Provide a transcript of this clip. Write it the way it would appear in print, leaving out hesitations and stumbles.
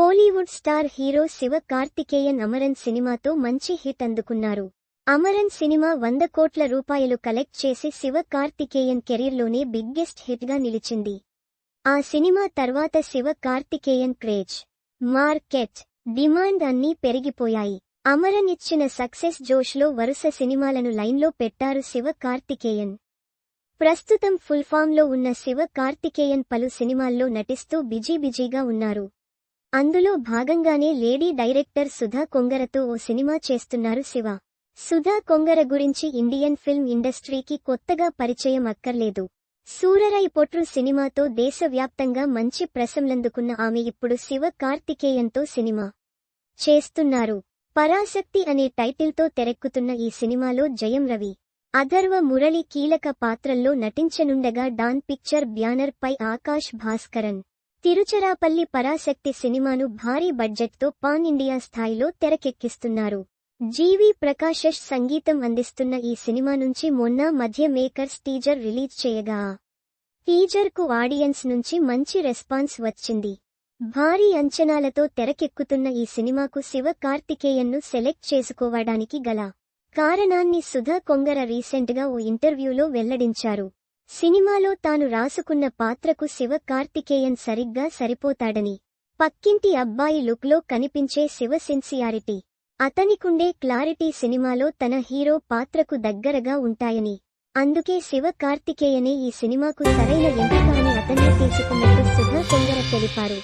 Kollywood star hero Shiva Karthikeyan Amaran సినిమాతో మంచి hit అందుకున్నారు. అమరన్ సినిమా 100 కోట్ల రూపాయలు కలెక్ట్ చేసి శివ కార్తికేయన్ కెరీర్లోనే బిగ్గెస్ట్ హిట్ గా నిలిచింది. ఆ సినిమా తర్వాత Shiva Karthikeyan craze, market, demand అన్నీ పెరిగిపోయాయి. అమరన్ ఇచ్చిన సక్సెస్ జోష్లో వరుస సినిమాలను లైన్లో పెట్టారు శివ కార్తికేయన్. ప్రస్తుతం ఫుల్ ఫామ్ లో ఉన్న శివ కార్తికేయన్ పలు సినిమాల్లో నటిస్తూ బిజీగా ఉన్నారు. అందులో భాగంగానే లేడీ డైరెక్టర్ సుధా కొంగరతో ఓ సినిమా చేస్తున్నారు శివ. సుధా కొంగర గురించి ఇండియన్ ఫిల్మ్ ఇండస్ట్రీకి కొత్తగా పరిచయం అక్కర్లేదు. సూరరై పొట్రు సినిమాతో దేశవ్యాప్తంగా మంచి ప్రశంసలందుకున్న ఆమె ఇప్పుడు శివ కార్తికేయన్తో సినిమా చేస్తున్నారు. పరాశక్తి అనే టైటిల్తో తెరక్కుతున్న ఈ సినిమాలో జయం రవి, అథర్వ మురళి కీలక పాత్రల్లో నటించనుండగా డాన్ పిక్చర్ బ్యానర్ పై ఆకాష్ భాస్కరన్, తిరుచరాపల్లి పరాశక్తి సినిమాను భారీ బడ్జెట్తో పాన్ ఇండియా స్థాయిలో తెరకెక్కిస్తున్నారు. జీవి ప్రకాష్ సంగీతం అందిస్తున్న ఈ సినిమా నుంచి మొన్న మధ్య మేకర్స్ టీజర్ రిలీజ్ చేయగా ఆ టీజర్ కు ఆడియన్స్ నుంచి మంచి రెస్పాన్స్ వచ్చింది. భారీ అంచనాలతో తెరకెక్కుతున్న ఈ సినిమాకు శివ కార్తికేయన్ను సెలెక్ట్ చేసుకోవడానికి గల కారణాన్ని సుధా కొంగర రీసెంట్గా ఓ ఇంటర్వ్యూలో వెల్లడించారు. సినిమాలో తాను రాసుకున్న పాత్రకు శివ కార్తికేయన్ సరిగ్గా సరిపోతాడని, పక్కింటి అబ్బాయి లుక్లో కనిపించే శివ సిన్సియారిటీ, అతనికుండే క్లారిటీ సినిమాలో తన హీరో పాత్రకు దగ్గరగా ఉంటాయని, అందుకే శివ కార్తికేయనే ఈ సినిమాకు సరైన ఎంపిక అని అతన్ని తీసుకున్నట్టు సుధా కొంగర తెలిపారు.